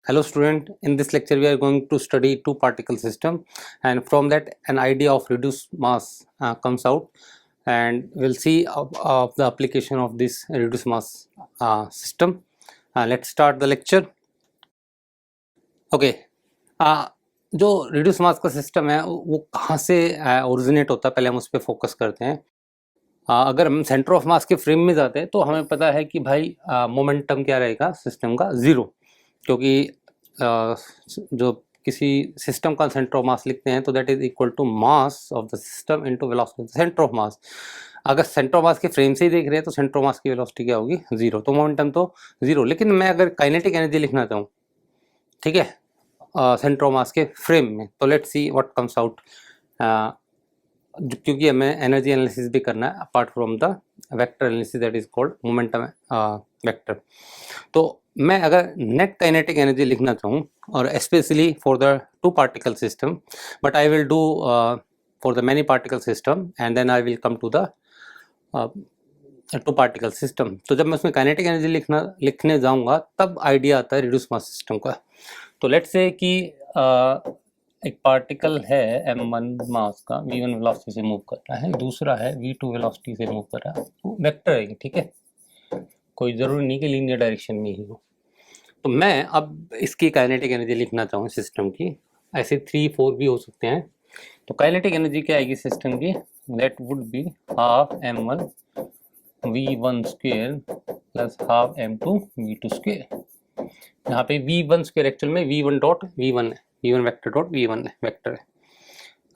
Hello student, in this lecture we are going to study two particle system, and from that an idea of reduced mass comes out, and we'll see of the application of this reduced mass system. Let's start the lecture. Okay. जो reduce mass का system है वो कहाँ से originate होता है, पहले हम उस पर फोकस करते हैं। अगर हम सेंटर ऑफ मास के फ्रेम में जाते हैं तो हमें पता है कि भाई मोमेंटम क्या रहेगा सिस्टम का, ज़ीरो, क्योंकि जो किसी सिस्टम का सेंटर ऑफ मास लिखते हैं तो that is equal to mass of the system into velocity of the centre of mass. अगर सेंटर ऑफ मास के फ्रेम से ही देख रहे हैं तो सेंटर ऑफ मास की वेलोसिटी क्या होगी, ज़ीरो, तो मोमेंटम तो ज़ीरो। लेकिन मैं अगर काइनेटिक एनर्जी लिखना चाहूँ, ठीक है, सेंटर ऑफ मास के फ्रेम में, तो let's see what comes out, क्योंकि हमें एनर्जी एनालिसिस भी करना है apart from the vector analysis that is called momentum vector. तो मैं अगर नेट काइनेटिक एनर्जी लिखना चाहूँ, और specially for the two particle system, but I will do for the many particle system and then I will come to the two particle system. तो जब मैं उसमें काइनेटिक एनर्जी लिखने जाऊँगा तब आइडिया आता है रिड्यूस मास सिस्टम का। तो लेट्स से कि एक पार्टिकल है m1 मास का, v1 वेलोसिटी से मूव कर रहा है, दूसरा है v2 वेलोसिटी से मूव कर रहा है, तो वेक्टर है, ठीक है, कोई ज़रूरी नहीं कि लीनियर डायरेक्शन में ही हो। तो मैं अब इसकी काइनेटिक एनर्जी लिखना चाहूँ सिस्टम की, ऐसे 3, 4 भी हो सकते हैं। तो काइनेटिक एनर्जी क्या आएगी सिस्टम की, that would be half m1 v1 square plus half m2 v2 square. यहाँ पे v1 स्क्वेयर एक्चुअल में v1 डॉट v1 है, v1 वेक्टर डॉट v1 है, वेक्टर है।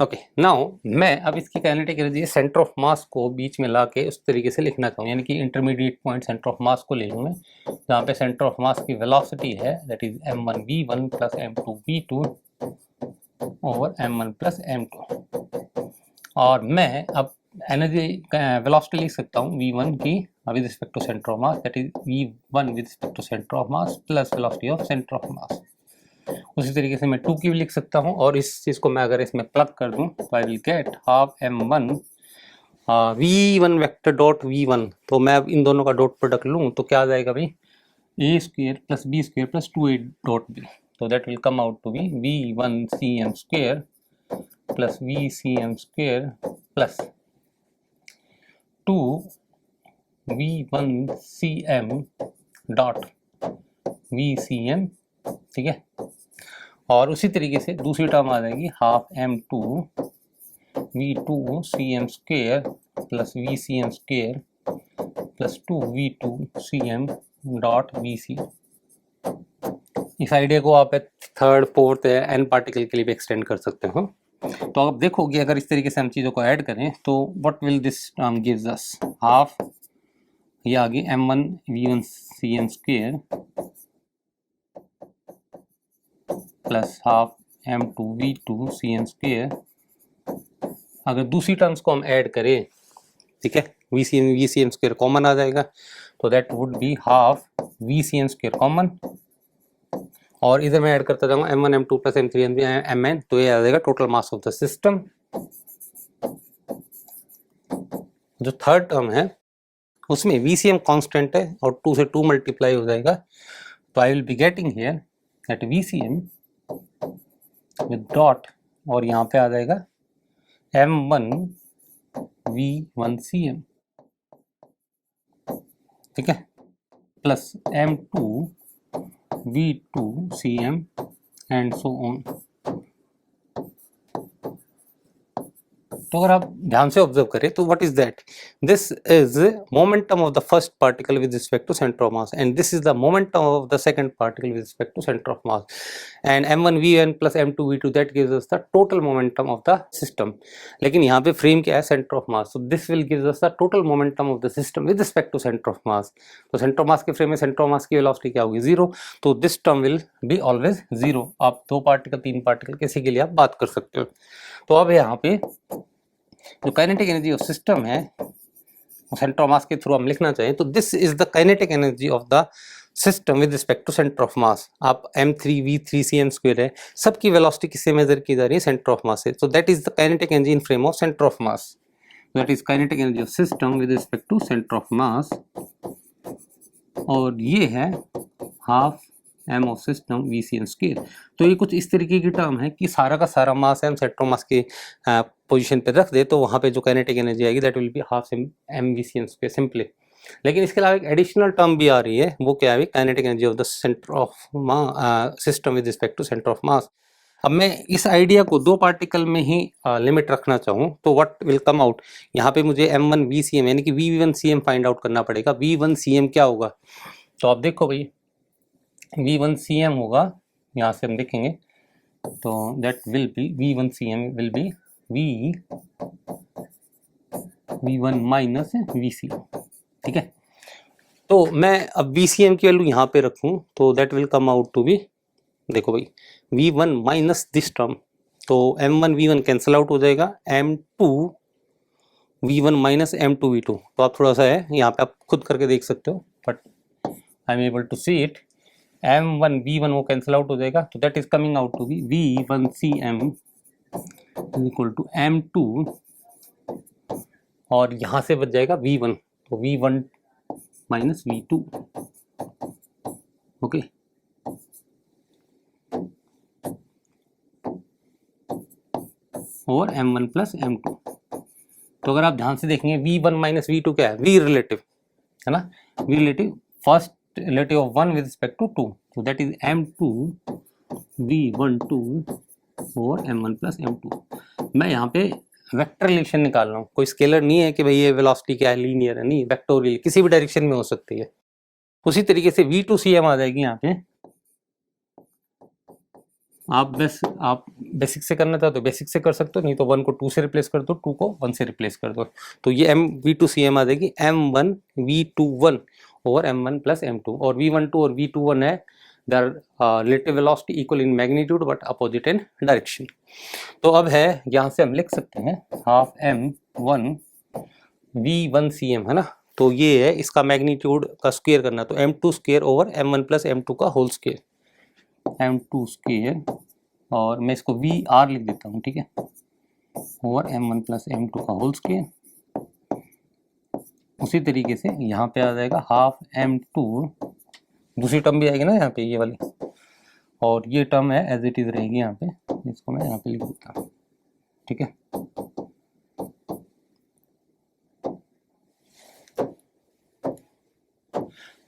ओके, नाउ मैं अब इसकी काइनेटिक एनर्जी सेंटर ऑफ मास को बीच में ला के उस तरीके से लिखना चाहूँ, यानी कि इंटरमीडिएट पॉइंट सेंटर ऑफ मास को ले लूँ मैं, जहाँ पे सेंटर ऑफ मास की वेलोसिटी है that is m1 v1 plus m2 v2 over m1 plus m2। और मैं अब एनर्जी वेलोसिटी लिख सकता हूँ v1 की with respect to centre of mass, that is v1 with respect to centre of mass plus velocity of centre of mass. उसी तरीके से मैं 2 की भी लिख सकता हूँ, और इस चीज़ को मैं अगर इसमें प्लग कर दूँ तो I will get half m1 v1 vector dot v1। तो मैं अब इन दोनों का डॉट प्रोडक्ट लूँ तो क्या आ जाएगा भाई, a square plus b square plus 2a dot b। तो that will come out to be v1 cm square plus v cm square plus 2 v1 cm dot v cm, ठीक है। और उसी तरीके से दूसरी टर्म आ जाएगी half m2 v2 cm square plus v cm square plus 2 v2 cm dot vc। इस idea को आप थर्ड, फोर्थ एन पार्टिकल के लिए भी एक्सटेंड कर सकते हो। तो आप देखोगे अगर इस तरीके से हम चीज़ों को ऐड करें तो what will this term gives us, half ये आ गई m1 v1 cm square plus half m2 v2 cm square. अगर दूसरी टर्म्स को हम ऐड करें, ठीक है, v cm स्क्वेयर कॉमन आ जाएगा, तो that would be half v cm square common, और इधर मैं ऐड करता जाऊंगा m1 m2 plus m3 mn, तो ये आ जाएगा total mass of the system. जो थर्ड टर्म है उसमें VCM कांस्टेंट है और 2 से 2 मल्टीप्लाई हो जाएगा, तो I will be getting here that VCM with dot, और यहाँ पे आ जाएगा m1 v1 cm, ठीक है, plus m2 v2 cm and so on. तो अगर आप ध्यान से ऑब्जर्व करें तो what is that, this is momentum of the first particle with respect to centre of mass, and this is the momentum of the second particle with respect to centre of mass, and m1 v1 plus m2 v2 that gives us the total momentum of the system. लेकिन यहाँ पे frame क्या है, centre of mass, so this will gives us the total momentum of the system with respect to centre of mass. तो centre of mass के frame में centre of mass की velocity क्या होगी, जीरो, तो this term will be always zero. आप 2 particle 3 particle किसी के लिए आप बात कर सकते हो। तो अब यहाँ पे जो काइनेटिक एनर्जी ऑफ सिस्टम है सेंटर ऑफ मास के थ्रू हम लिखना चाहें तो this is the kinetic energy of the system with respect to centre of mass. आप m3 v3 cm स्क्वायर है, सबकी वेलोसिटी किससे मेजर की जा रही है, सेंटर ऑफ मास से, so that is the kinetic energy in frame of center of mass, that is kinetic energy of system with respect to center of mass। और ये है half m of system VCM square. तो ये कुछ इस तरीके की टर्म है कि सारा का सारा मास m सेंटर ऑफ मास के पोजीशन पे रख दे तो वहाँ पे जो काइनेटिक एनर्जी आएगी that will be half m VCM square simply. लेकिन इसके अलावा एक एडिशनल टर्म भी आ रही है, वो क्या है, kinetic energy of the centre of system with respect to centre of mass. अब मैं इस आइडिया को दो पार्टिकल में ही लिमिट रखना चाहूँ तो व्हाट विल कम आउट, यहाँ पे मुझे m1 VCM यानी कि V1CM फाइंड आउट करना पड़ेगा। V1CM क्या होगा, तो आप देखो भाई V1CM होगा, यहाँ से हम देखेंगे तो that will B V1CM will be V1 minus VCM, ठीक है। तो मैं अब VCM की वैल्यू यहाँ पे रखूँ तो that will come out to be, देखो भाई V1 माइनस दिस टर्म, तो M1 V1 कैंसिल आउट हो जाएगा, M2 V1 minus M2 V2। तो आप थोड़ा सा है यहाँ पे आप खुद करके देख सकते हो, but I am able to see it. M1 V1 वो कैंसिल आउट हो जाएगा, तो that is coming out to be V1CM is equal to M2 और यहाँ से बच जाएगा V1, तो V1 माइनस V2, ओके। और M1 प्लस M2। तो अगर आप ध्यान से देखेंगे V1 माइनस V2 क्या है, V रिलेटिव है ना, V relative first relative of 1 with respect to 2, तो दैट इज M2 V12 और M1 प्लस M2। मैं यहाँ पे वेक्टर रिलेशन निकाल रहा हूँ, कोई स्केलर नहीं है कि भाई ये वेलोसिटी क्या है, लीनियर है, नहीं, वेक्टोरियल किसी भी डायरेक्शन में हो सकती है। उसी तरीके से V2CM आ जाएगी यहाँ पे। आप बेसिक से करना चाहते हो बेसिक से कर सकते हो, नहीं तो 1 को 2 से रिप्लेस कर दो, 2 को 1 से रिप्लेस कर दो, तो ये V2CM आ जाएगी M1 V21 और M1 प्लस M2। और V12 और V21 है their relative velocity equal in magnitude but opposite in direction. तो अब है यहाँ से हम लिख सकते हैं हाफ M1 V1CM है ना, तो ये है इसका मैग्नीट्यूड का स्क्वायर करना, तो M2 square over M1 plus M2 का होल स्क्वायर, M2 स्क्वायर और मैं इसको VR लिख देता हूँ, ठीक है, और M1 प्लस M2 का होल स्क्वायर। उसी तरीके से यहाँ पे आ जाएगा हाफ M2, दूसरी टर्म भी आएगी ना यहाँ पे ये वाली, और ये टर्म है एज इट इज रहेगी यहाँ पे, इसको मैं यहाँ पे लिख देता हूँ, ठीक है।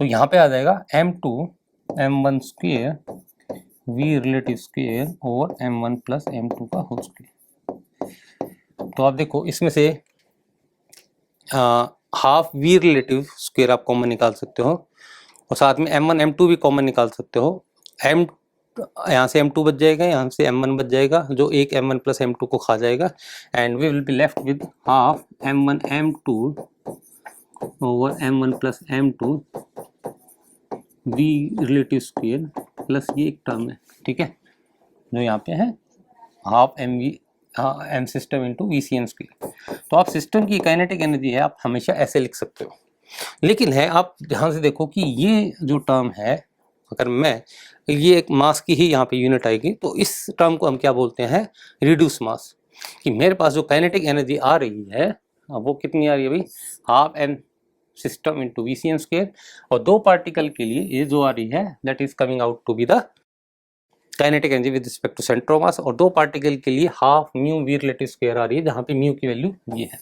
तो यहाँ पे आ जाएगा M2 M1 square V relative square और M1 प्लस M2 का होल स्क्वायर। तो आप देखो इसमें से हाफ V रिलेटिव स्क्वायर आप कॉमन निकाल सकते हो और साथ में M1 M2 भी कॉमन निकाल सकते हो। M यहाँ से M2 बच जाएगा, यहाँ से M1 बच जाएगा, जो एक M1 प्लस M2 को खा जाएगा, and we will be left with half M1 M2 over M1 plus M2 V relative square plus ये एक टर्म है, ठीक है, जो यहाँ पे है half M system into VCM square. तो आप सिस्टम की काइनेटिक एनर्जी है आप हमेशा ऐसे लिख सकते हो, लेकिन है आप ध्यान से देखो कि ये जो टर्म है, अगर मैं ये एक मास की ही यहाँ पे यूनिट आएगी, तो इस टर्म को हम क्या बोलते हैं, रिड्यूस मास। कि मेरे पास जो काइनेटिक एनर्जी आ रही है वो कितनी आ रही है भाई, half M system into VCM square, और दो पार्टिकल के लिए ये जो आ रही है that is coming out to be the kinetic energy with respect to centre of mass, और दो पार्टिकल के लिए half mu V relative square आ रही है, जहाँ पे म्यू की वैल्यू ये है।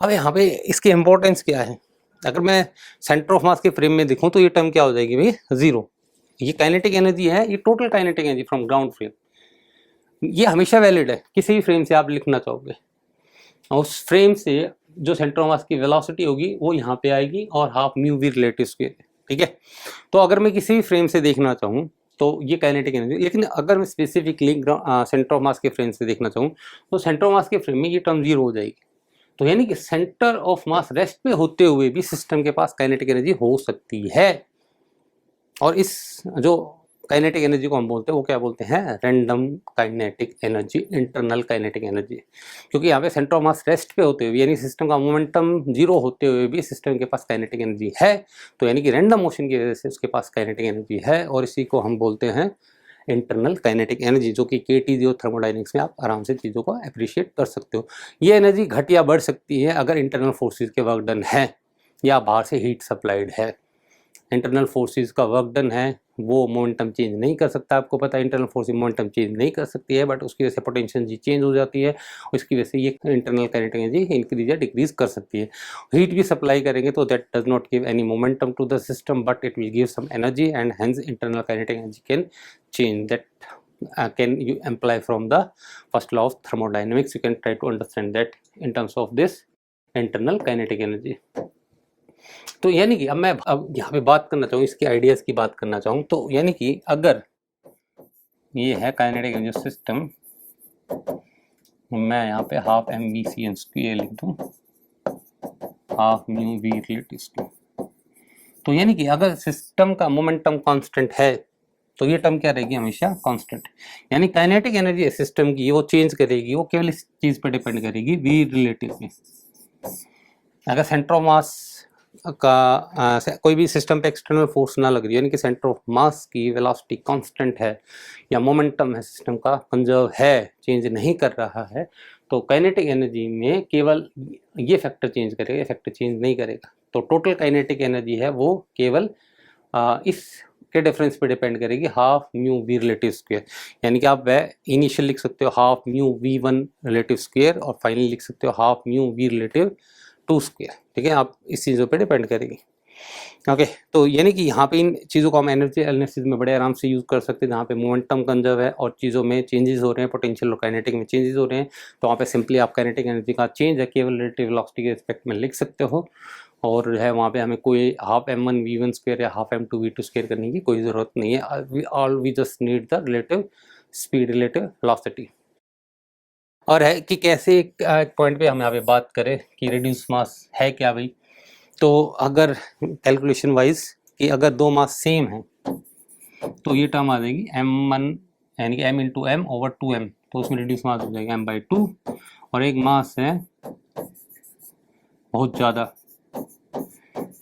अब यहाँ पे इसकी इंपॉर्टेंस क्या है, अगर मैं सेंटर ऑफ मास के फ्रेम में दिखूं तो ये टर्म क्या हो जाएगी भाई, जीरो। ये काइनेटिक एनर्जी है, ये total kinetic energy from ground frame, ये हमेशा वैलिड है, किसी भी फ्रेम से आप लिखना चाहोगे। उस फ्रेम से जो सेंटर ऑफ मास की वेलोसिटी होगी वो यहाँ पे आएगी और half mu V relative square, ठीक है। तो अगर मैं किसी भी फ्रेम से देखना चाहूँ तो ये काइनेटिक एनर्जी, लेकिन अगर मैं स्पेसिफिकली सेंटर ऑफ मास के फ्रेम से देखना चाहूँ तो सेंटर ऑफ मास के फ्रेम में ये टर्म जीरो हो जाएगी। तो यानी कि सेंटर ऑफ मास रेस्ट पे होते हुए भी सिस्टम के पास काइनेटिक एनर्जी हो सकती है, और इस जो काइनेटिक एनर्जी को हम बोलते हैं वो क्या बोलते हैं, random kinetic energy, internal kinetic energy. क्योंकि यहाँ पे सेंटर ऑफ मास रेस्ट पे होते हुए यानी सिस्टम का मोमेंटम जीरो होते हुए भी सिस्टम के पास काइनेटिक एनर्जी है, तो यानी कि रैंडम मोशन की वजह से उसके पास काइनेटिक एनर्जी है, और इसी को हम बोलते हैं इंटरनल काइनेटिक एनर्जी, जो कि KT और थर्मोडायनेमिक्स में आप आराम से चीज़ों को अप्रिशिएट कर सकते हो। ये एनर्जी घट या बढ़ सकती है अगर इंटरनल फोर्सेस के वर्क डन है या बाहर से हीट सप्लाइड है। इंटरनल फोर्सेस का वर्क डन है वो मोमेंटम चेंज नहीं कर सकता। आपको पता है इंटरनल फोर्स मोमेंटम चेंज नहीं कर सकती है, बट उसकी वजह से पोटेंशियल एनर्जी चेंज हो जाती है, उसकी वजह से ये इंटरनल काइनेटिक एनर्जी इंक्रीज या डिक्रीज कर सकती है। हीट भी सप्लाई करेंगे तो that does not give any momentum to the system, but it will give some energy and hence internal kinetic energy can change. That can you imply from the first law of thermodynamics. You can try to understand that in terms of this internal kinetic energy. तो यानी कि अब मैं यहाँ पे बात करना चाहूँ, इसके आइडियाज की बात करना चाहूँ, तो यानी कि अगर ये है काइनेटिक एनर्जी सिस्टम, मैं यहाँ पे half M V C N square लिख दूँ, half mu V relative square. तो यानी कि अगर सिस्टम का मोमेंटम कांस्टेंट है तो ये टर्म क्या रहेगी, हमेशा कांस्टेंट। यानी काइनेटिक एनर्जी सिस्टम की वो चेंज करेगी, वो केवल इस चीज पे डिपेंड करेगी, वी रिलेटिव में। अगर सेंटर ऑफ मास का कोई भी सिस्टम पे एक्सटर्नल फोर्स ना लग रही है, यानी कि सेंटर ऑफ मास की वेलोसिटी कांस्टेंट है या मोमेंटम है सिस्टम का कंजर्व है, चेंज नहीं कर रहा है, तो काइनेटिक एनर्जी में केवल ये फैक्टर चेंज करेगा, ये फैक्टर चेंज नहीं करेगा। तो टोटल काइनेटिक एनर्जी है वो केवल इस के डिफरेंस पे डिपेंड करेगी, half mu V relative square. यानी कि आप वह इनिशियल लिख सकते हो half mu V one relative square और फाइनली लिख सकते हो half mu V relative two square. ठीक है, आप इस चीज़ों पे डिपेंड करेगी। ओके, तो यानी कि यहाँ पे इन चीज़ों को हम एनर्जी एनालिसिस में बड़े आराम से यूज़ कर सकते हैं, जहाँ पे मोमेंटम कंजर्व है और चीज़ों में चेंजेस हो रहे हैं, पोटेंशियल और काइनेटिक में चेंजेस हो रहे हैं, तो वहाँ पे सिंपली आप काइनेटिक एनर्जी का चेंज है केवल रिलेटिव वेलोसिटी के रिस्पेक्ट में लिख सकते हो। और जो है वहाँ पे हमें कोई half m one v one square या half m two v two square करने की कोई ज़रूरत नहीं है। We just need the relative speed, relative velocity. और है कि कैसे एक पॉइंट पे हम यहाँ पे बात करें कि रिड्यूस मास है क्या भाई, तो अगर कैलकुलेशन वाइज कि अगर दो मास सेम है तो ये टर्म आ जाएगी m1 यानी कि m into M over 2m, तो उसमें रिड्यूस मास हो जाएगा m/2। और एक मास है बहुत ज़्यादा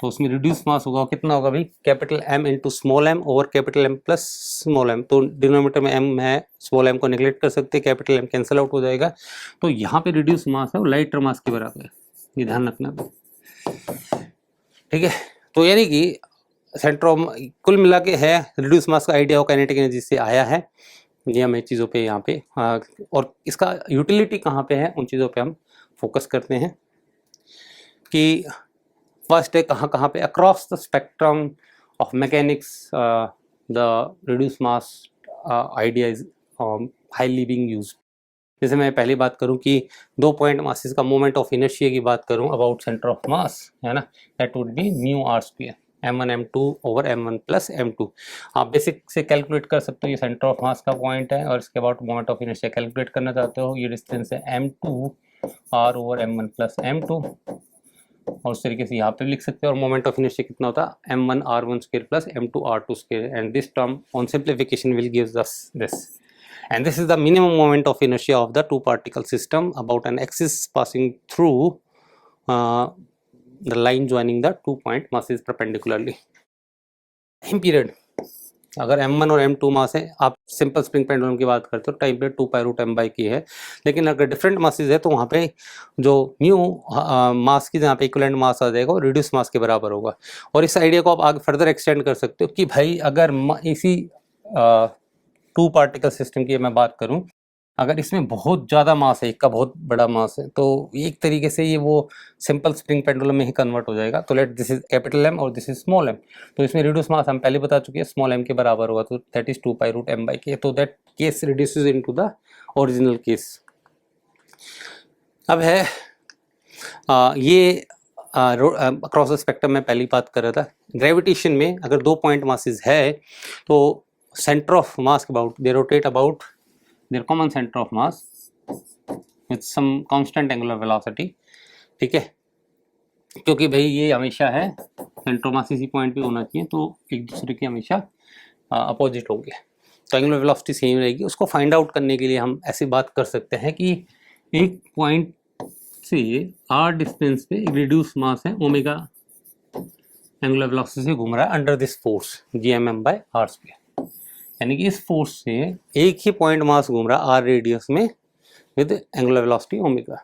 तो उसमें रिड्यूस मास होगा, कितना होगा भाई, capital M into small m over capital M plus small m। तो डिनोमिनेटर में m है, स्मॉल m को नेग्लेक्ट कर सकते हैं, कैपिटल M कैंसिल आउट हो जाएगा। तो यहाँ पे रिड्यूस मास है वो लाइटर मास के बराबर है, ये ध्यान रखना। ठीक है, तो यानी कि सेंटर ऑफ कुल मिला के है रिड्यूस मास का आइडिया हो काइनेटिक एनर्जी से आया है। ये हमें चीज़ों पे यहाँ पे और इसका यूटिलिटी कहाँ पे है उन चीज़ों पे हम फोकस करते हैं कि फर्स्ट है कहाँ पे across the spectrum of mechanics the reduce mass idea is highly being used. जैसे मैं पहली बात करूं कि 2 पॉइंट मासेस का मोमेंट ऑफ इनर्शिया की बात करूं अबाउट सेंटर ऑफ मास, है ना, that would be mu R square m1 m2 over m1 plus m2। आप बेसिक से कैलकुलेट कर सकते हो, ये सेंटर ऑफ मास का पॉइंट है और इसके about moment of inertia calculate करना चाहते हो, ये डिस्टेंस है m2 r over m1 plus m2, और उस तरीके से यहाँ पे लिख सकते हो। और मोमेंट ऑफ इनर्शिया कितना होता है m1 r1 square plus m2 r2 square, and this term on simplification will gives us this, and this is the minimum moment of inertia of the two particle system about an axis passing through the line joining the 2 point masses perpendicularly. Time period अगर m1 और m2 मास है, आप simple spring pendulum की बात करते हो, time period 2π√m की है। लेकिन अगर डिफरेंट मासेस है तो वहाँ पे जो म्यू मास की जहाँ पे इक्विवेलेंट मास आ जाएगा वो रिड्यूस मास के बराबर होगा। और इस आइडिया को आप आगे फर्दर एक्सटेंड कर सकते हो कि भाई अगर इसी 2 पार्टिकल सिस्टम की मैं बात करूं, अगर इसमें बहुत ज़्यादा मास है, एक का बहुत बड़ा मास है, तो एक तरीके से ये वो सिंपल स्प्रिंग पेंडुलम में ही कन्वर्ट हो जाएगा। तो let this is capital M और दिस इज स्मॉल m, तो इसमें रिड्यूस मास हम पहले बता चुके हैं स्मॉल m के बराबर होगा, तो दैट इज 2π√m/k, तो that case reduces into the original case. अब है ये अक्रॉस द स्पेक्ट्रम में पहली बात कर रहा था, ग्रेविटेशन में अगर 2 पॉइंट मासेस है तो center of mass about they rotate about their common center of mass with some constant angular velocity। ठीक है, क्योंकि भाई ये हमेशा है सेंटर ऑफ मास इसी पॉइंट पे होना चाहिए, तो एक दूसरे के हमेशा अपोजिट होंगे, तो एंगुलर वेलोसिटी सेम रहेगी। उसको फाइंड आउट करने के लिए हम ऐसी बात कर सकते हैं कि एक पॉइंट से r डिस्टेंस पे एक रिड्यूस मास है ओमेगा एंगुलर वेलोसिटी से घूम रहा है अंडर दिस फोर्स gmm/r², यानी कि इस फोर्स से एक ही पॉइंट मास घूम रहा r रेडियस में विद एंगुलर वेलोसिटी ओमेगा।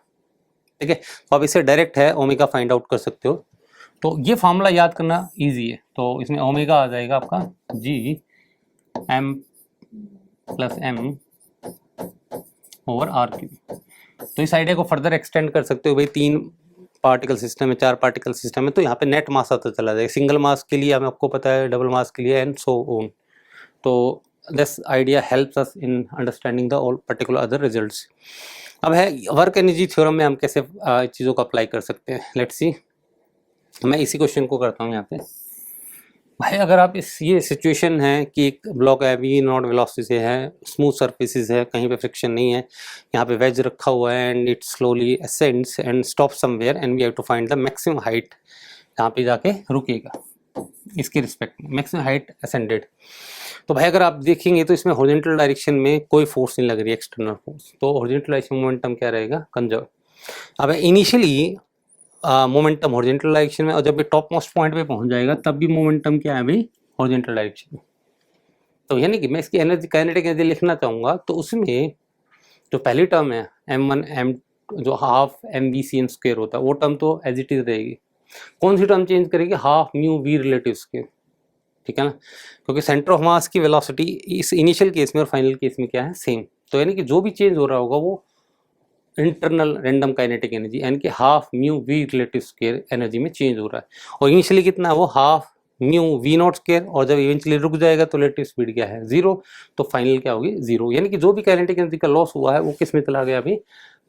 ठीक है, तो आप इसे डायरेक्ट है ओमेगा फाइंड आउट कर सकते हो। तो ये फार्मूला याद करना इजी है। तो इसमें ओमेगा आ जाएगा आपका G M plus M over R cube. तो इस आइडिया को फर्दर एक्सटेंड कर सकते हो भाई, 3 पार्टिकल सिस्टम है, 4 पार्टिकल सिस्टम है, तो यहाँ पे नेट मास आता चला जाएगा। सिंगल मास के लिए हमें आपको पता है, डबल मास के लिए एंड सो ऑन। तो this idea helps us in understanding the all particular other results. अब है वर्क एनर्जी थ्योरम में हम कैसे चीज़ों को अप्लाई कर सकते हैं। लेट्स सी, मैं इसी क्वेश्चन को करता हूँ यहाँ पे। भाई अगर आप ये सिचुएशन है कि एक ब्लॉक है, वी नॉट वेलोसिटी से है, स्मूथ सर्फेसिस है, कहीं पे फ्रिक्शन नहीं है, यहाँ पे वेज रखा हुआ है and it slowly ascends and stop somewhere and we have to find the maximum height, यहाँ पे जाके रुकेगा इसके रिस्पेक्ट में, मैक्सिमम हाइट असेंडेड। तो भाई अगर आप देखेंगे तो इसमें हॉरिजॉन्टल डायरेक्शन में कोई फोर्स नहीं लग रही है, एक्सटर्नल फोर्स, तो हॉरिजॉन्टल डायरेक्शन मोमेंटम क्या रहेगा, कंजर्व। अब इनिशियली मोमेंटम हॉरिजॉन्टल डायरेक्शन में, और जब ये टॉप मोस्ट पॉइंट पे पहुंच जाएगा तब भी मोमेंटम क्या है भाई, हॉरिजॉन्टल डायरेक्शन में। तो यानी कि मैं इसकी एनर्जी, काइनेटिक एनर्जी लिखना चाहूँगा तो उसमें जो पहली टर्म है m1 m जो हाफ mv/c² होता है, वो टर्म तो एज इट इज रहेगी। कौन सी टर्म चेंज करेगी, half mu V relative square, ठीक है ना, क्योंकि सेंटर ऑफ मास की वेलोसिटी इस इनिशियल केस में और फाइनल केस में क्या है, सेम। तो यानी कि जो भी चेंज हो रहा होगा वो इंटरनल रैंडम काइनेटिक एनर्जी यानी कि half mu V relative square energy में चेंज हो रहा है। और इनिशियली कितना है वो, half mu V naught square, और जब इवेंचुअली रुक जाएगा तो रिलेटिव स्पीड क्या है, 0, तो फाइनल क्या होगी, 0। यानी कि जो भी काइनेटिक एनर्जी का लॉस हुआ है वो किस में चला गया अभी,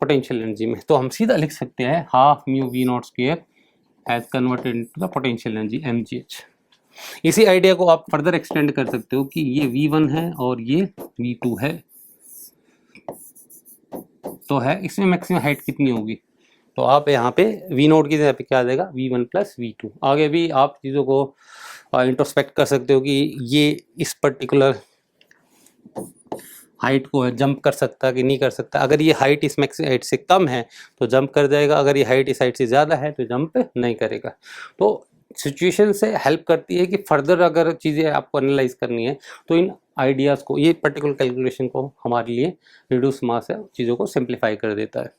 पोटेंशियल एनर्जी में। तो हम सीधा लिख सकते हैं half mu V naught square as converted into the potential energy mgh। इसी आइडिया को आप फर्दर एक्सटेंड कर सकते हो कि ये v1 है और ये v2 है, तो है इसमें मैक्सिमम हाइट कितनी होगी, तो आप यहाँ पे वी नोट की जगह पे क्या आ जाएगा, v1 प्लस v2। आगे भी आप चीज़ों को इंट्रोस्पेक्ट कर सकते हो कि ये इस पर्टिकुलर हाइट को जंप कर सकता कि नहीं कर सकता। अगर ये हाइट इस मैक्सिमम हाइट से कम है तो जंप कर जाएगा, अगर ये हाइट इस हाइट से ज़्यादा है तो जंप नहीं करेगा। तो सिचुएशन से हेल्प करती है कि फर्दर अगर चीज़ें आपको एनालाइज करनी है तो इन आइडियाज़ को, ये पर्टिकुलर कैलकुलेशन को हमारे लिए रिड्यूस मास है चीज़ों को सिंप्लीफाई कर देता है।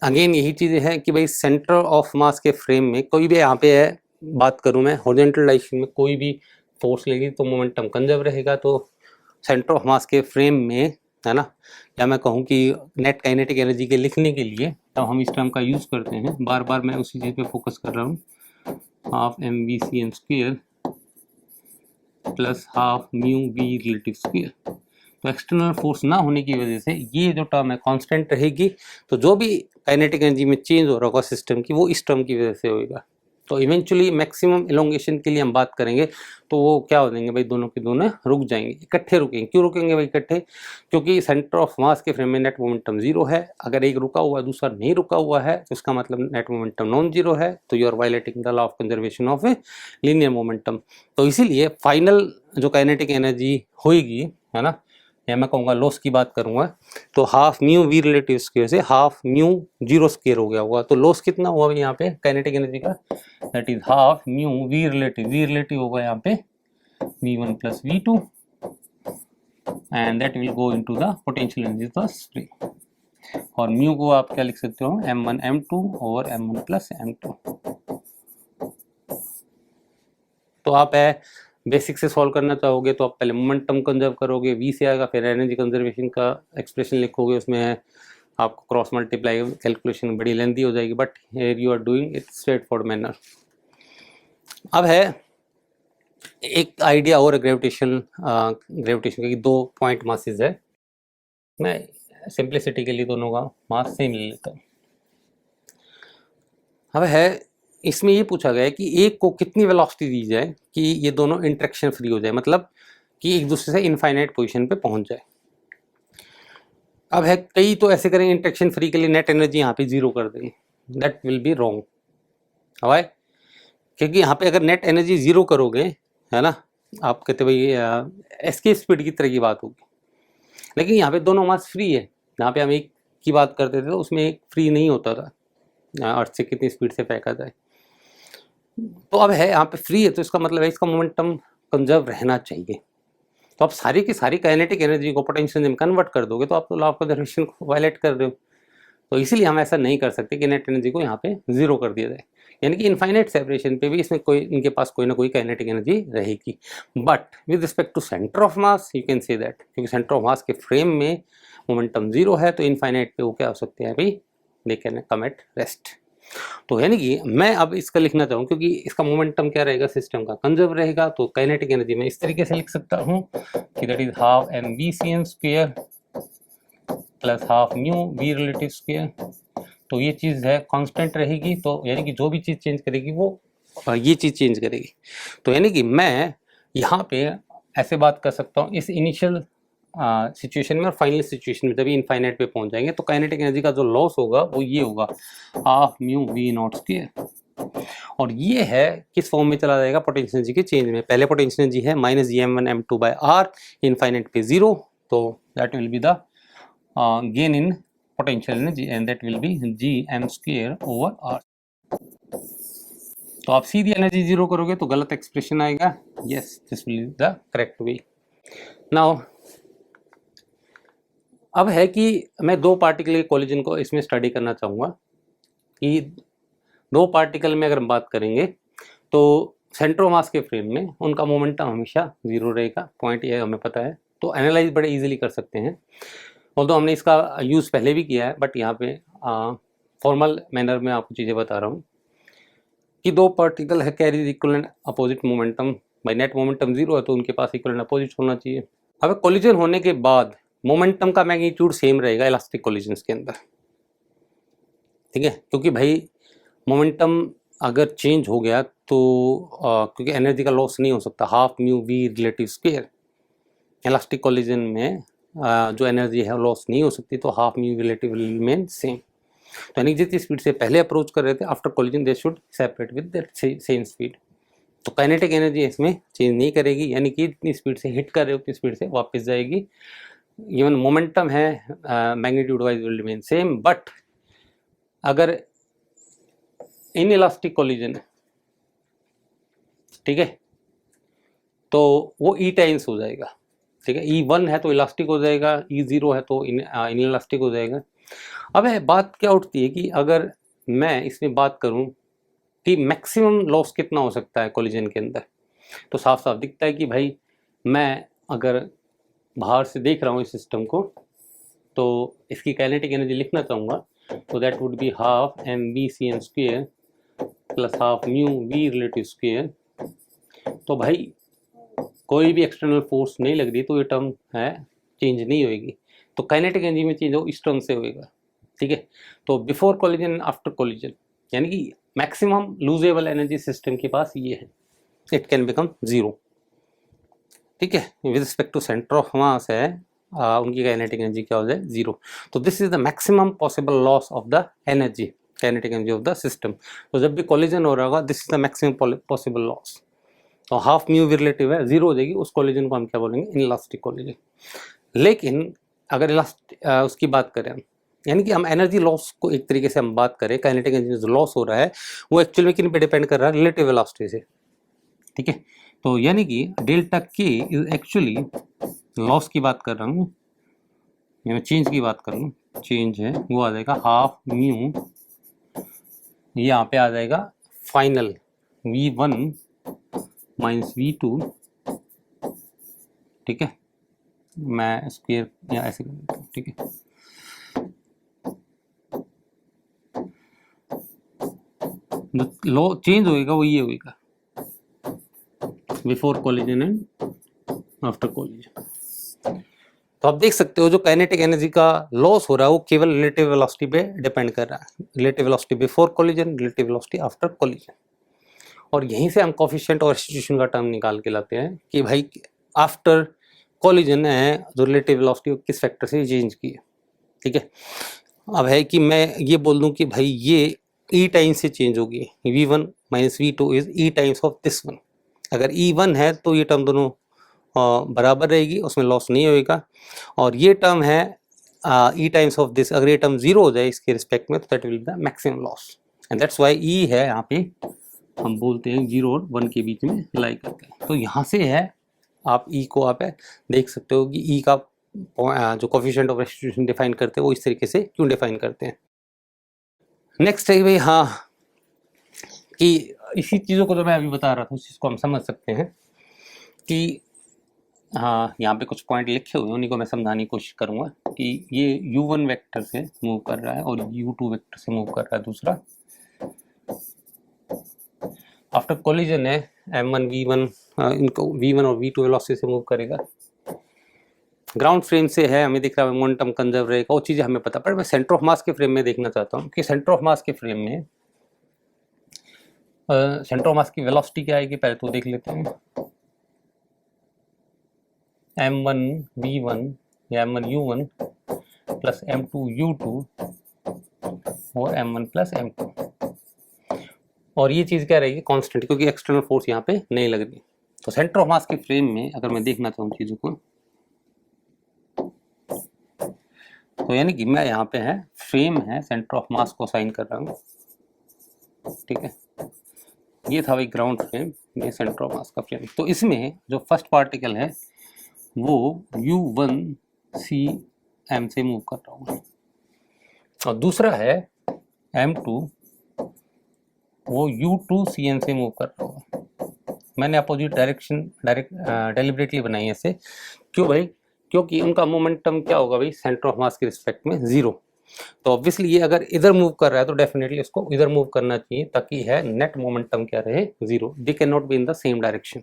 अगेन यही चीज़ें हैं कि भाई सेंटर ऑफ मास के फ्रेम में कोई भी, यहाँ पे है बात करूँ मैं हॉरिजॉन्टल डायरेक्शन में कोई भी फोर्स लेगी तो मोमेंटम कंजर्व रहेगा। तो सेंटर ऑफ मास के फ्रेम में है ना, या मैं कहूँ कि नेट काइनेटिक एनर्जी के लिखने के लिए तब हम इस टर्म का यूज़ करते हैं। बार बार मैं उसी चीज़ पे फोकस कर रहा हूँ, half mv/c² plus half mu V relative square. तो एक्सटर्नल फोर्स ना होने की वजह से ये जो टर्म है कांस्टेंट रहेगी। तो जो भी काइनेटिक एनर्जी में चेंज हो रहा होगा सिस्टम की, वो इस टर्म की वजह से होगा। तो इवेंचुअली मैक्सिमम इलोंगेशन के लिए हम बात करेंगे तो वो क्या हो जाएंगे भाई, दोनों के दोनों रुक जाएंगे, इकट्ठे रुकेंगे। क्यों रुकेंगे भाई इकट्ठे, क्योंकि सेंटर ऑफ मास के फ्रेम में नेट मोमेंटम 0 है। अगर एक रुका हुआ है दूसरा नहीं रुका हुआ है तो इसका मतलब नेट मोमेंटम नॉन जीरो है, तो you are violating the law of conservation of a linear momentum. तो इसीलिए फाइनल जो काइनेटिक एनर्जी होगी है ना, या मैं कहूँगा लॉस की बात करूँगा, तो half mu V relative square से हाफ म्यू 0 स्क्वायर हो गया होगा। तो लॉस कितना हुआ यहाँ पे काइनेटिक एनर्जी का, that is half mu V relative होगा यहाँ पे v1 plus v2 and that will go into the potential energy of the spring. और म्यू को आप क्या लिख सकते हो, m1 m2 over m1 plus m2। तो आप बेसिक से सॉल्व करना चाहोगे तो आप पहले मोमेंटम कंजर्व करोगे, v से आएगा, फिर एनर्जी कंजर्वेशन का एक्सप्रेशन लिखोगे, उसमें आपको क्रॉस मल्टीप्लाई कैलकुलेशन बड़ी लेंथी हो जाएगी, but here you are doing it straightforward manner. अब है एक आइडिया और ग्रेविटेशन की 2 पॉइंट मासेस है, मैं सिंप्लिसिटी के लिए दोनों का मास सेम ले लेता हूँ। अब है इसमें ये पूछा गया है कि एक को कितनी वेलोसिटी दी जाए कि ये दोनों इंटरेक्शन फ्री हो जाए, मतलब कि एक दूसरे से इनफाइनाइट पोजीशन पे पहुंच जाए। अब है कई तो ऐसे करेंगे इंटरेक्शन फ्री के लिए नेट एनर्जी यहाँ पे 0 कर देंगे, दैट विल बी रॉन्ग। हवाई, क्योंकि यहाँ पे अगर नेट एनर्जी 0 करोगे है ना, आप कहते भाई एस्केप स्पीड की तरह की बात होगी, लेकिन यहाँ पे दोनों मास फ्री है। यहाँ पे हम एक की बात करते थे तो उसमें एक फ्री नहीं होता था अर्थ से कितनी स्पीड से फेंका जाए। तो अब है यहाँ पे फ्री है तो इसका मतलब है इसका मोमेंटम कंजर्व रहना चाहिए। तो आप सारी की सारी काइनेटिक एनर्जी को पोटेंशियल में कन्वर्ट कर दोगे तो आप तो लॉ ऑफ कंजर्वेशन को वायलेट कर रहे हो। तो इसीलिए हम ऐसा नहीं कर सकते कि नेट एनर्जी को यहाँ पे 0 कर दिया जाए, यानी कि इनफाइनाइट सेपरेशन पे भी इसमें कोई इनके पास कोई ना कोई काइनेटिक एनर्जी रहेगी। But with respect to centre of mass you can say that, क्योंकि सेंटर ऑफ मास के फ्रेम में मोमेंटम जीरो है तो इनफाइनाइट पे वो क्या हो सकते हैं भाई, they can come at rest. तो यानी कि मैं अब इसका लिखना चाहूँ, क्योंकि इसका मोमेंटम क्या रहेगा, सिस्टम का कंजर्व रहेगा, तो काइनेटिक एनर्जी मैं इस तरीके से लिख सकता हूँ कि that is half mvcn square plus half mu V relative square. तो ये चीज़ है कांस्टेंट रहेगी, तो यानी कि जो भी चीज़ चेंज करेगी वो ये चीज़ चेंज करेगी। तो यानी कि मैं यहाँ पे ऐसे बात कर सकता हूँ इस इनिशियल सिचुएशन में और फाइनल सिचुएशन में, जब इनफाइनाइट पे पहुंच जाएंगे तो काइनेटिक एनर्जी का जो लॉस होगा वो ये होगा half mu V naught square. और ये है किस फॉर्म में चला जाएगा, पोटेंशियल एनर्जी के चेंज में। पहले पोटेंशियल एनर्जी है -gm1m2/r, इनफाइनाइट पे 0, तो that will be the gain in potential energy and that will be gm square over r। तो आप सीधी एनर्जी जीरो करोगे तो गलत एक्सप्रेशन आएगा। Yes, this will be the correct way. Now अब है कि मैं दो पार्टिकल के कोलिजन को इसमें स्टडी करना चाहूँगा कि दो पार्टिकल में अगर हम बात करेंगे तो सेंटर ऑफ मास के फ्रेम में उनका मोमेंटम हमेशा जीरो रहेगा। पॉइंट ये हमें पता है, तो एनालाइज बड़े इजीली कर सकते हैं। ऑल्दो हमने इसका यूज़ पहले भी किया है, बट यहाँ पे फॉर्मल मैनर में आपको चीज़ें बता रहा हूँ कि दो पार्टिकल है carry equivalent opposite momentum, by net momentum zero है तो उनके पास इक्वलेंट अपोजिट होना चाहिए। अब कोलिजन होने के बाद मोमेंटम का मैग्नीट्यूड सेम रहेगा इलास्टिक कोलिजन्स के अंदर, ठीक है, क्योंकि भाई मोमेंटम अगर चेंज हो गया तो क्योंकि एनर्जी का लॉस नहीं हो सकता, half mu V relative square. Elastic collision में जो एनर्जी है लॉस नहीं हो सकती, तो half mu relative will remain same. तो यानी जितनी स्पीड से पहले अप्रोच कर रहे थे, after collision they should separate with that same speed. तो काइनेटिक एनर्जी इसमें चेंज नहीं करेगी, यानी कि जितनी स्पीड से हिट कर रहे हो उतनी स्पीड से वापस जाएगी। इवन मोमेंटम है magnitude wise will remain same, but अगर इन इलास्टिक कोलिजन, ठीक है, तो वो ई टाइम्स हो जाएगा, ठीक है। E1 है तो इलास्टिक हो जाएगा, E0 है तो इन इलास्टिक हो जाएगा। अब है बात क्या उठती है कि अगर मैं इसमें बात करूं कि मैक्सिमम लॉस कितना हो सकता है कोलिजन के अंदर, तो साफ साफ दिखता है कि भाई मैं अगर बाहर से देख रहा हूँ इस सिस्टम को तो इसकी काइनेटिक एनर्जी लिखना चाहूँगा, तो that would be half mvcn square plus half mu V relative square. तो भाई कोई भी एक्सटर्नल फोर्स नहीं लग रही तो ये टर्म है चेंज नहीं होएगी, तो काइनेटिक एनर्जी में चेंज हो इस टर्म से होएगा, ठीक है। तो बिफोर कोलिजन आफ्टर कोलिजन, यानी कि मैक्सिमम लूजेबल एनर्जी सिस्टम के पास ये है, इट कैन बिकम जीरो, ठीक है। With respect to centre of mass है उनकी काइनेटिक एनर्जी क्या हो जाए, जीरो। तो this is the maximum possible loss of the energy, kinetic energy of the system. तो जब भी कोलिजन हो रहा होगा this is the maximum possible loss. तो हाफ म्यू भी रिलेटिव है, जीरो हो जाएगी, उस कोलिजन को हम क्या बोलेंगे, इलास्टिक कोलिजन। लेकिन अगर उसकी बात करें, यानी कि हम एनर्जी लॉस को एक तरीके से हम बात करें, काइनेटिक एनर्जी जो लॉस हो रहा है वो एक्चुअल में किन पे डिपेंड कर रहा है, रिलेटिव वेलोसिटी से, ठीक है। तो यानी कि डेल्टा के इज एक्चुअली लॉस की बात कर रहा हूँ, मैं चेंज की बात कर रहा हूँ, चेंज है वो आ जाएगा हाफ म्यू, यहाँ पे आ जाएगा फाइनल V1 माइनस V2, ठीक है। मैं स्क्वायर या ऐसे कर देता हूँ, ठीक है। जो लो चेंज होएगा वो ये होएगा before collision and after collision. तो आप देख सकते हो जो काइनेटिक एनर्जी का लॉस हो रहा है वो केवल रिलेटिव वेलोसिटी पे डिपेंड कर रहा है, relative velocity before collision, relative velocity after collision. और यहीं से हम कोफिशिएंट और सब्स्टिट्यूशन का टर्म निकाल के लाते हैं कि भाई आफ्टर कोलिजन है जो रिलेटिव वेलोसिटी किस फैक्टर से चेंज की है, ठीक है। अब है कि मैं ये बोल दूं कि भाई ये ई टाइम से चेंज होगी, V1 minus V2 is E times of this one. अगर E1 है तो ये टर्म दोनों बराबर रहेगी, उसमें लॉस नहीं होएगा। और ये टर्म है ई टाइम्स ऑफ दिस, अगर ये टर्म जीरो हो जाए इसके रिस्पेक्ट में तो that will be the maximum loss, and that's why e है यहाँ पे हम बोलते हैं 0 और 1 के बीच में लाई करते हैं। तो यहाँ से है आप ई को आप देख सकते हो कि ई का जो कोफिशिएंट ऑफ रेस्टिट्यूशन डिफाइन करते हैं वो इस तरीके से क्यों डिफाइन करते हैं। नेक्स्ट है भाई हाँ कि इसी चीज़ों को जो मैं अभी बता रहा था उस चीज़ को हम समझ सकते हैं कि हाँ, यहाँ पे कुछ पॉइंट लिखे हुए हैं, उन्हीं को मैं समझाने की कोशिश करूँगा कि ये u1 वेक्टर से मूव कर रहा है और u2 वेक्टर से मूव कर रहा है दूसरा। आफ्टर कोलिजन है m1 v1, इनको v1 और v2 वेलोसिटी से मूव करेगा। ग्राउंड फ्रेम से है, हमें दिख रहा है मोमेंटम कंजर्व रहेगा, वो चीज़ें हमें पता, पर मैं सेंटर ऑफ मास के फ्रेम में देखना चाहता हूँ कि सेंटर ऑफ मास के फ्रेम में सेंटर ऑफ मास की वेलोसिटी क्या आएगी, पहले तो देख लेते हैं। m1 v1 या m1 u1 plus m2 u2 और m1 प्लस m2, और ये चीज़ क्या रहेगी, कांस्टेंट, क्योंकि एक्सटर्नल फोर्स यहाँ पे नहीं लग रही। तो सेंटर ऑफ मास के फ्रेम में अगर मैं देखना चाहूँ चीज़ों को, तो यानी कि मैं यहाँ पे है फ्रेम है, सेंटर ऑफ मास को साइन कर रहा हूँ, ठीक है। ये था भाई ग्राउंड फ्रेम, ये सेंटर ऑफ मास का फ्रेम। तो इसमें जो फर्स्ट पार्टिकल है वो u1cm से मूव कर रहा हूँ, और दूसरा है m2, वो u2cm से मूव कर रहा हूँ। मैंने अपोजिट डायरेक्शन डेलिबरेटली बनाई है ऐसे, क्यों भाई, क्योंकि उनका मोमेंटम क्या होगा भाई सेंटर ऑफ मास के रिस्पेक्ट में, जीरो। तो ऑब्वियसली ये अगर इधर मूव कर रहा है तो डेफिनेटली इसको इधर मूव करना चाहिए, ताकि है नेट मोमेंटम क्या रहे, zero. They can not be in the same direction,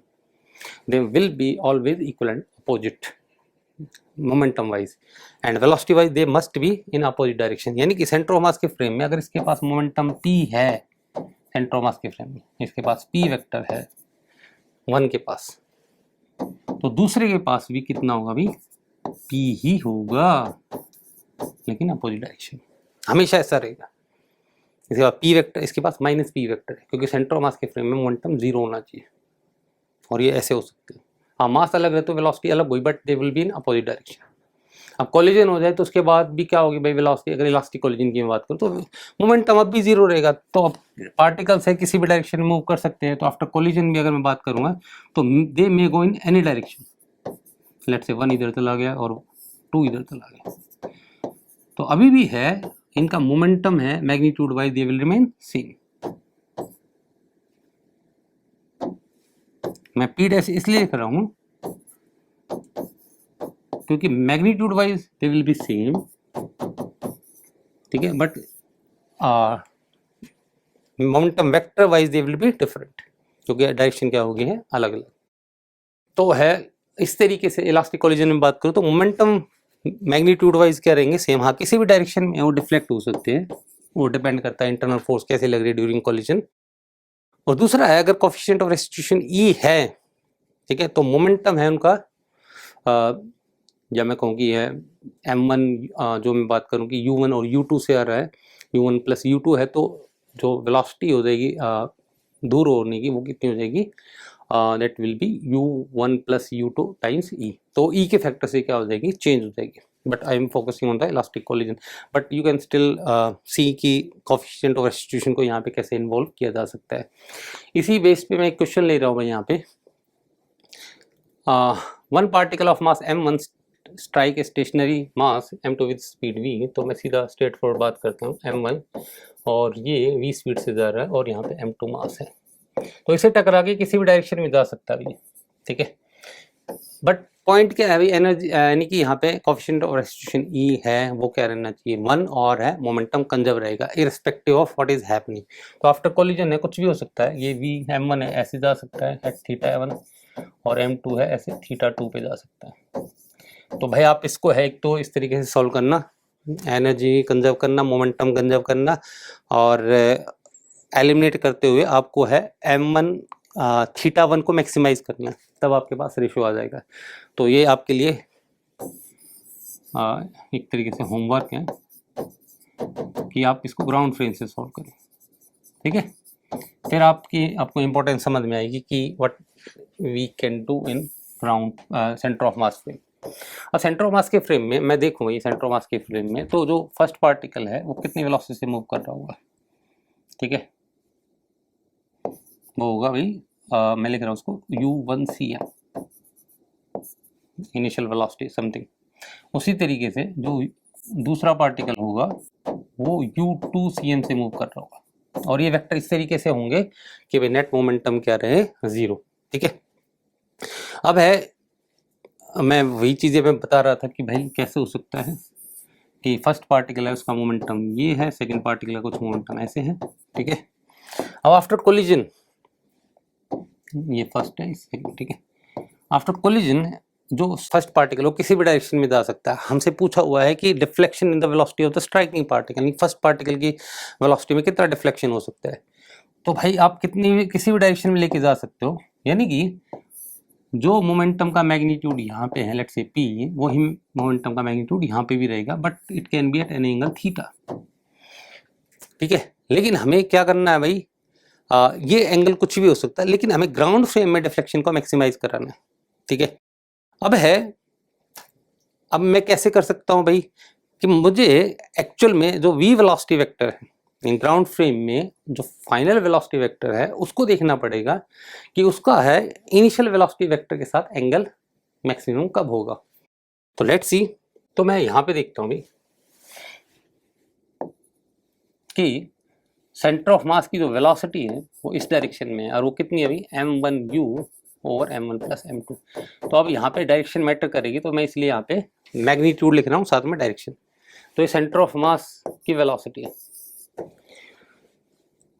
they will be always equal and opposite momentum wise, and velocity wise they must be in opposite direction. यानी कि सेंटर ऑफ मास के frame में अगर इसके पास momentum p है, centre of mass के frame में इसके पास p वेक्टर है 1 के पास, तो दूसरे के पास भी कितना होगा भी, p ही होगा, लेकिन अपोजिट डायरेक्शन, हमेशा ऐसा रहेगा। इसके बाद p वेक्टर, इसके पास माइनस p वेक्टर है, क्योंकि सेंटर ऑफ मास के फ्रेम में मोमेंटम जीरो होना चाहिए, और ये ऐसे हो सकते हैं। हाँ, मास अलग रहे तो वेलोसिटी अलग हुई, but they will be in opposite direction. अब कोलिजन हो जाए तो उसके बाद भी क्या होगी भाई वेलोसिटी, अगर इलास्टिक कोलिजन की बात करूँ तो मोमेंटम अब भी जीरो रहेगा। तो अब पार्टिकल्स है किसी भी डायरेक्शन में मूव कर सकते हैं, तो आफ्टर कोलिजन भी अगर मैं बात करूँगा तो they may go in any direction. Let's say 1 इधर चला गया और 2 इधर चला गया, तो अभी भी है इनका मोमेंटम है magnitude wise they will remain same. मैं p डैश इसलिए लिख रहा हूँ क्योंकि magnitude wise they will be same, ठीक है, but momentum vector wise they will be different, क्योंकि डायरेक्शन क्या होगी है अलग अलग। तो है इस तरीके से इलास्टिक कोलिजन में बात करूँ तो मोमेंटम मैग्नीट्यूड वाइज क्या रहेंगे, सेम। हाँ, किसी भी डायरेक्शन में वो डिफ्लेक्ट हो सकते हैं, वो डिपेंड करता है इंटरनल फोर्स कैसे लग रही है ड्यूरिंग कोलिजन। और दूसरा है अगर कोफिशिएंट ऑफ रेस्टिट्यूशन ई है, ठीक है, तो मोमेंटम है उनका, जब मैं कहूँ कि है m1, जो मैं बात करूँ कि u1 और u2 से आ रहा है, u1 प्लस u2 है, तो जो वेलोसिटी हो जाएगी दूर होने की, वो कितनी हो जाएगी, that will be u1 plus u2 times e। तो e के फैक्टर से क्या हो जाएगी, चेंज हो जाएगी, but I am focusing on the elastic collision. But you can still see की कोफिशिएंट ऑफ रेस्टिट्यूशन को यहाँ पे कैसे इन्वॉल्व किया जा सकता है। इसी बेस पे मैं एक क्वेश्चन ले रहा हूँ भाई यहाँ पे, one particle of mass m1 strike stationary mass m2 with speed v। तो मैं सीधा स्ट्रेट फॉरवर्ड बात करता हूँ, m1 और ये v स्पीड से जा रहा है और यहाँ पे m2 मास है, तो इसे टकरा के किसी भी डायरेक्शन में जा सकता है, ठीक है। बट पॉइंट क्या है भाई, एनर्जी यानी कि यहाँ पे कोफिशिएंट ऑफ रेस्टिट्यूशन E है, वो क्या रहना चाहिए 1, और है मोमेंटम कंजर्व रहेगा irrespective of what is happening. तो आफ्टर कोलिजन है कुछ भी हो सकता है, ये v m1 है ऐसे जा सकता है एट θ1, और m2 है ऐसे θ2 पे जा सकता है। तो भाई आप इसको है एक तो इस तरीके से सॉल्व करना, एनर्जी कंजर्व करना, मोमेंटम कंजर्व करना, और एलिमिनेट करते हुए आपको है m1 θ1 को मैक्सिमाइज करना, तब आपके पास रेशियो आ जाएगा। तो ये आपके लिए एक तरीके से होमवर्क है कि आप इसको ग्राउंड फ्रेम से सॉल्व करें, ठीक है। फिर आपको इम्पोर्टेंस समझ में आएगी कि what we can do in ground centre of mass frame. अब सेंटर ऑफ मास के फ्रेम में मैं देखूंगा, ये सेंटर ऑफ मास के फ्रेम में तो जो फर्स्ट पार्टिकल है वो कितनी वेलोसिटी से मूव कर रहा होगा, ठीक है, वो होगा भाई मैं लिख रहा हूँ उसको u1cm इनिशियल वेलोसिटी समथिंग। उसी तरीके से जो दूसरा पार्टिकल होगा वो u2cm से मूव कर रहा होगा, और ये वेक्टर इस तरीके से होंगे कि भाई नेट मोमेंटम क्या रहे, 0। ठीक है, अब है मैं वही चीज़ें मैं बता रहा था कि भाई कैसे हो सकता है कि फर्स्ट पार्टिकल है उसका मोमेंटम ये है, सेकंड पार्टिकल का कुछ मोमेंटम ऐसे है। ठीक है, अब आफ्टर कोलिजन, ये फर्स्ट है सेकंड। ठीक है, आफ्टर कोलिजन जो फर्स्ट पार्टिकल वो किसी भी डायरेक्शन में जा सकता है। हमसे पूछा हुआ है कि deflection in the velocity of the striking particle, यानी फर्स्ट पार्टिकल की वेलोसिटी में कितना डिफ्लेक्शन हो सकता है। तो भाई आप कितनी भी किसी भी डायरेक्शन में लेके जा सकते हो, यानी कि जो मोमेंटम का मैग्नीट्यूड यहाँ पे है, लेट्स से p, वही मोमेंटम का मैग्नीट्यूड यहाँ पे भी रहेगा, but it can be eight any angle theta. ठीक है, लेकिन हमें क्या करना है भाई, ये एंगल कुछ भी हो सकता है, लेकिन हमें ग्राउंड फ्रेम में डिफ्लेक्शन को मैक्सिमाइज कराना है। ठीक है, अब मैं कैसे कर सकता हूँ भाई कि मुझे एक्चुअल में जो v वेलोसिटी वेक्टर है ग्राउंड फ्रेम में, जो फाइनल वेलोसिटी वेक्टर है उसको देखना पड़ेगा कि उसका है इनिशियल वेलोसिटी वेक्टर के साथ एंगल मैक्सिमम कब होगा। तो लेट्स सी, तो मैं यहाँ पे देखता हूँ भाई कि सेंटर ऑफ मास की जो वेलोसिटी है वो इस डायरेक्शन में है, और वो कितनी है अभी, m1u over m1 plus m2। तो अब यहाँ पे डायरेक्शन मैटर करेगी, तो मैं इसलिए यहाँ पे मैग्नीट्यूड लिख रहा हूँ साथ में डायरेक्शन। तो ये सेंटर ऑफ मास की वेलोसिटी है।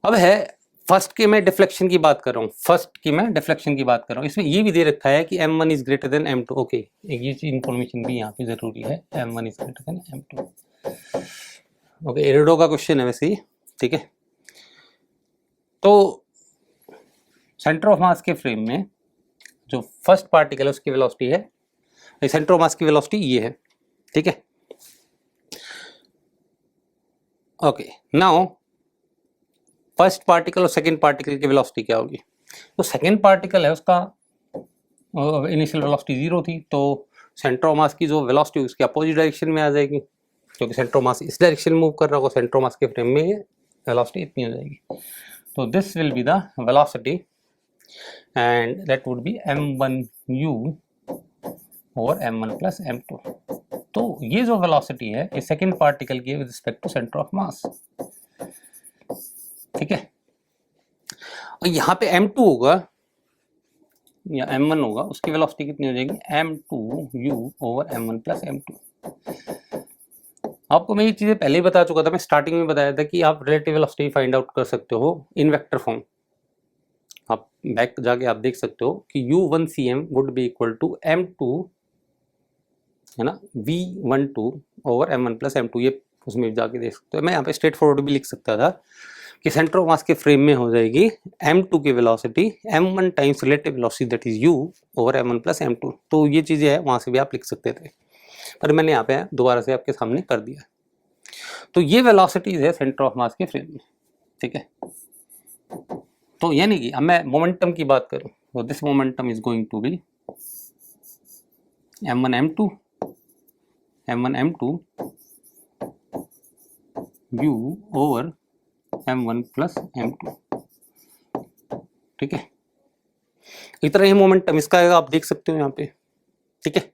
अब है फर्स्ट की मैं डिफ्लेक्शन की बात कर रहा हूँ, इसमें ये भी दे रखा है कि m1 is greater than m2। Okay, एक ये चीज इंफॉर्मेशन भी यहाँ पे जरूरी है, m1 is greater than m2। Okay, एरिडो का क्वेश्चन है वैसे ही। ठीक है, तो सेंटर ऑफ मास के फ्रेम में जो फर्स्ट पार्टिकल है उसकी वेलोसिटी है, सेंटर ऑफ मास की वेलोसिटी ये है। ठीक है, ओके, नाउ फर्स्ट पार्टिकल और सेकंड पार्टिकल की वेलोसिटी क्या होगी। तो सेकंड पार्टिकल है उसका इनिशियल वेलोसिटी 0 थी, तो सेंटर ऑफ मास की जो वेलोसिटी उसके अपोजिट डायरेक्शन में आ जाएगी, क्योंकि सेंटर ऑफ मास इस डायरेक्शन में मूव कर रहा होगा, सेंटर ऑफ मास के फ्रेम में ये वेलोसिटी इतनी हो जाएगी। तो this will be the velocity and that would be m1u over m1 plus m2। तो ये जो वेलोसिटी है ये सेकंड पार्टिकल की with respect to centre of mass. ठीक है, और यहाँ पे m2 होगा या m1 होगा, उसकी वेलोसिटी कितनी हो जाएगी, m2u over m1 plus m2। आपको मैं ये चीज़ें पहले ही बता चुका था, मैं स्टार्टिंग में बताया था कि आप रिलेटिव वेलोसिटी फाइंड आउट कर सकते हो इन वेक्टर फॉर्म। आप बैक जाके आप देख सकते हो कि u1cm would be equal to m2 है ना v12 over m1 plus m2। ये उसमें जाके देख सकते हो। मैं यहाँ पे स्ट्रेट फॉरवर्ड भी लिख सकता था कि सेंटर ऑफ मास के फ्रेम में हो जाएगी m2 की velocity m1 times relative velocity that is u over m1 plus m2। तो ये चीज़ें हैं, वहाँ से भी आप लिख सकते थे, पर मैंने यहाँ पे दोबारा से आपके सामने कर दिया। तो ये वेलोसिटीज है सेंटर ऑफ मास के फ्रेम में। ठीक है, तो यानी कि अब मैं मोमेंटम की बात करूं तो this momentum is going to be m1 m2 u over m1 plus m2। ठीक है, इतना ही मोमेंटम इसका है, आप देख सकते हो यहाँ पे। ठीक है,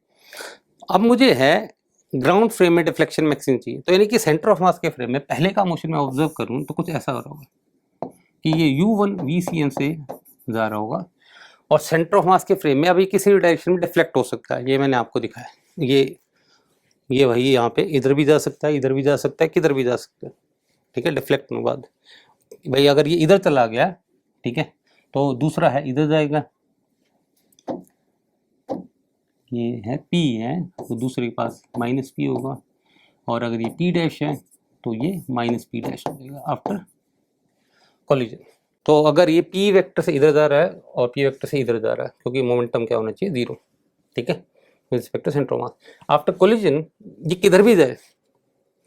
अब मुझे है ग्राउंड फ्रेम में डिफ्लेक्शन मैक्सिमम चाहिए, तो यानी कि सेंटर ऑफ मास के फ्रेम में पहले का मोशन में ऑब्जर्व करूं तो कुछ ऐसा हो रहा होगा कि ये u1 vcm से जा रहा होगा, और सेंटर ऑफ मास के फ्रेम में अभी किसी भी डायरेक्शन में डिफ्लेक्ट हो सकता है। ये मैंने आपको दिखाया, ये वही यहाँ पे इधर भी जा सकता है, इधर भी जा सकता है, किधर भी जा सकता है। ठीक है, डिफ्लेक्ट होने के बाद भाई अगर ये इधर चला गया, ठीक है, तो दूसरा है इधर जाएगा, ये है P है तो दूसरे के पास माइनस P होगा, और अगर ये P डैश है तो ये माइनस P डैश हो जाएगा आफ्टर कोलिजन। तो अगर ये P वेक्टर से इधर जा रहा है और P वेक्टर से इधर जा रहा है, क्योंकि मोमेंटम क्या होना चाहिए, 0। ठीक है, with respect to centre of mass after collision, ये किधर भी जाए,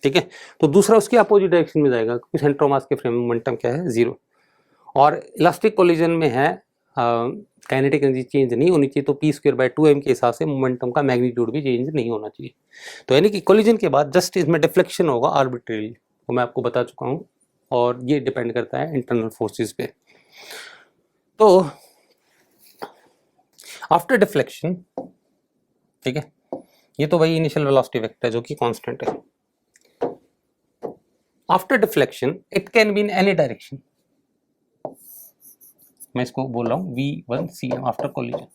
ठीक है, तो दूसरा उसके अपोजिट डायरेक्शन में जाएगा, क्योंकि सेंटर ऑफ मास के फ्रेम में मोमेंटम क्या है, 0। और इलास्टिक कोलिजन में है काइनेटिक एनर्जी चेंज नहीं होनी चाहिए, तो p²/2m के हिसाब से मोमेंटम का मैग्नीट्यूड भी चेंज नहीं होना चाहिए। तो यानी कि कोलिजन के बाद जस्ट इसमें डिफ्लेक्शन होगा आर्बिट्रेरी, वो मैं आपको बता चुका हूँ, और ये डिपेंड करता है इंटरनल फोर्सेस पे। तो आफ्टर डिफ्लेक्शन, ठीक है, ये तो वही इनिशियल वेलोसिटी वेक्टर जो कि कांस्टेंट है। After deflection it can be in any direction. मैं इसको बोल रहा हूँ V1CM आफ्टर कोलिजन,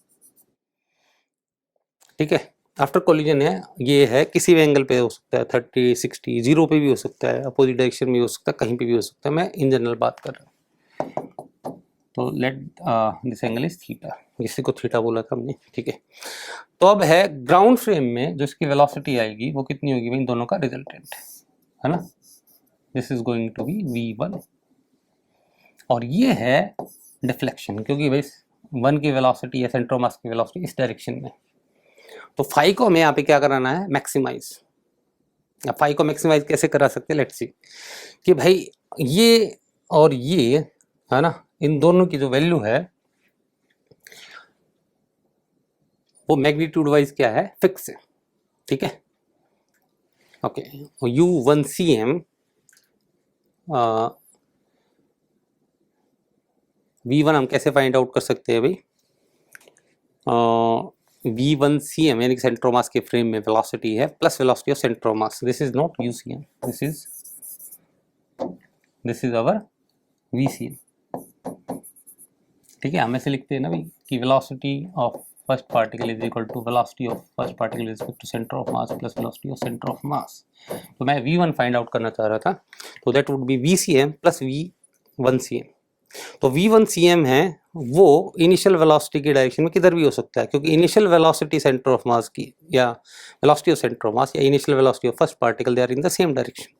ठीक है। आफ्टर कोलिजन है, ये है किसी भी एंगल पे हो सकता है, 30, 60, 0 पे भी हो सकता है, अपोजिट डायरेक्शन में हो सकता है, कहीं पे भी हो सकता है, मैं इन जनरल बात कर रहा हूँ। तो let this angle is theta, इसी को थीटा बोला था हमने, ठीक है। तो अब है ग्राउंड फ्रेम में जो इसकी वेलोसिटी आएगी वो कितनी होगी भाई, इन दोनों का रिजल्टेंट है ना, this is going to be V1 और ये है डिफ्लेक्शन, क्योंकि भाई 1 की वेलोसिटी या सेंटर ऑफ मास की वेलोसिटी इस डायरेक्शन में। तो फाई को हमें यहाँ पे क्या कराना है, मैक्सिमाइज। अब फाई को मैक्सिमाइज कैसे करा सकते हैं, लेट्स सी कि भाई ये और ये है ना, इन दोनों की जो वैल्यू है वो मैग्नीट्यूड वाइज क्या है, फिक्स है, ठीक है। ओके, U1CM V1 हम कैसे फाइंड आउट कर सकते हैं भाई, V1CM यानी कि सेंटर ऑफ मास के फ्रेम में वेलोसिटी है plus velocity of centre of mass, this is not UCM, this is our VCM, ठीक है। हम ऐसे लिखते हैं ना भाई कि velocity of first particle is equal to velocity of first particle is equal to centre of mass plus velocity of centre of mass. तो मैं V1 फाइंड आउट करना चाह रहा था, तो that would B VCM plus V1CM। तो V1CM है वो इनिशियल वेलोसिटी की डायरेक्शन में किधर भी हो सकता है, क्योंकि initial velocity centre of mass की या velocity of centre of mass या initial velocity of first particle they are in the same direction.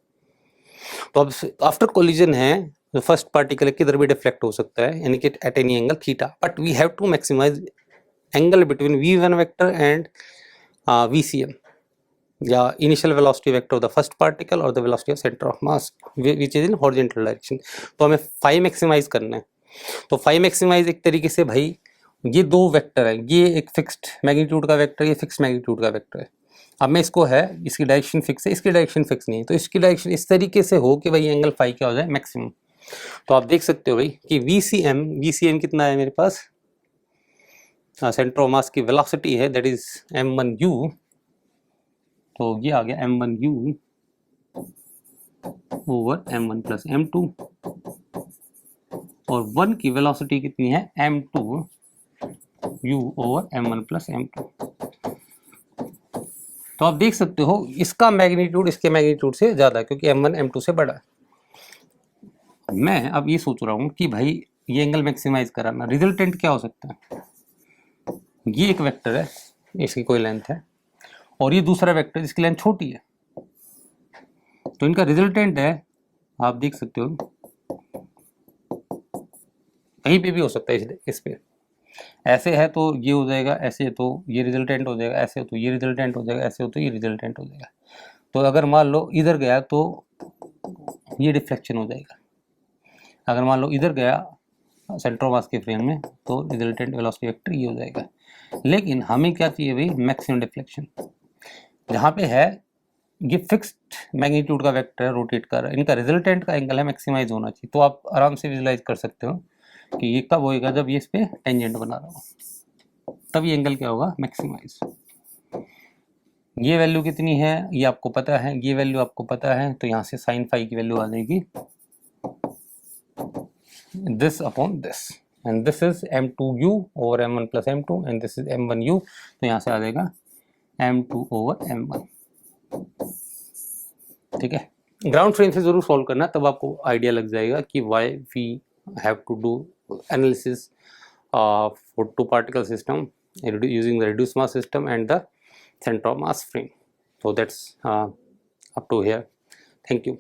तो अब आफ्टर कोलिजन है जो फर्स्ट पार्टिकल किधर भी डिफ्लेक्ट हो सकता है, यानी कि at any angle theta, but we have to maximise angle between V1 vector and VCM या initial velocity vector of the first particle और the velocity of centre of mass which is in horizontal direction. तो हमें phi maximise करना है। तो phi maximise एक तरीके से भाई ये दो वेक्टर है, ये एक फिक्स्ड मैग्नीट्यूड का वेक्टर, ये फिक्स्ड मैग्नीट्यूड का वेक्टर है। अब मैं इसको है, इसकी डायरेक्शन फिक्स है, इसकी डायरेक्शन फिक्स नहीं है, तो इसकी डायरेक्शन इस तरीके से हो कि भाई एंगल फाई क्या हो जाए, मैक्सिमम। तो आप देख सकते हो भाई कि VCM कितना है मेरे पास, सेंटर ऑफ मास की वेलोसिटी है दैट इज m1u, तो ये आ गया m1u over m1 plus m2 और 1 की वेलोसिटी कितनी है m2u over m1 plus m2। तो आप देख सकते हो इसका मैग्नीट्यूड इसके मैग्नीट्यूड से ज़्यादा है क्योंकि m1 m2 से बड़ा है। मैं अब ये सोच रहा हूँ कि भाई ये एंगल मैक्सिमाइज कराना, रिजल्टेंट क्या हो सकता है, ये एक वेक्टर है इसकी कोई लेंथ है और ये दूसरा वेक्टर जिसकी लेंथ छोटी है, तो इनका रिजल्टेंट है, आप देख सकते हो कहीं पे भी हो सकता है, इस पे ऐसे है तो ये हो जाएगा, ऐसे है तो ये रिजल्टेंट हो जाएगा, ऐसे हो तो ये रिजल्टेंट हो जाएगा, ऐसे हो तो ये रिजल्टेंट हो जाएगा। तो अगर मान लो इधर गया तो ये डिफ्लेक्शन हो जाएगा, अगर मान लो इधर गया सेंटर ऑफ मास के फ्रेम में तो रिजल्टेंट वेलोसिटी वेक्टर ये हो जाएगा। लेकिन हमें क्या चाहिए भाई, मैक्सिमम डिफ्लेक्शन, जहाँ पे है ये फिक्स्ड मैग्नीट्यूड का वेक्टर है, रोटेट कर रहा है, इनका रिजल्टेंट का एंगल है मैक्सिमाइज होना चाहिए। तो आप आराम से विजुलाइज कर सकते हो कि ये कब होएगा, जब ये इस पे टेंजेंट बना रहा हो, तब ये एंगल क्या होगा, मैक्सिमाइज। ये वैल्यू कितनी है ये आपको पता है, ये वैल्यू आपको पता है, तो यहाँ से साइन फाई की वैल्यू आ जाएगी this upon this, and this is m2u over m1 plus m2 and this is m1u, तो यहाँ से आ जाएगा m2 ओवर m1, ठीक है। ग्राउंड फ्रेम से जरूर सॉल्व करना, तब आपको आइडिया लग जाएगा कि why we have to do analysis for two particle system using the reduced mass system and the center of mass frame. So that's up to here. Thank you.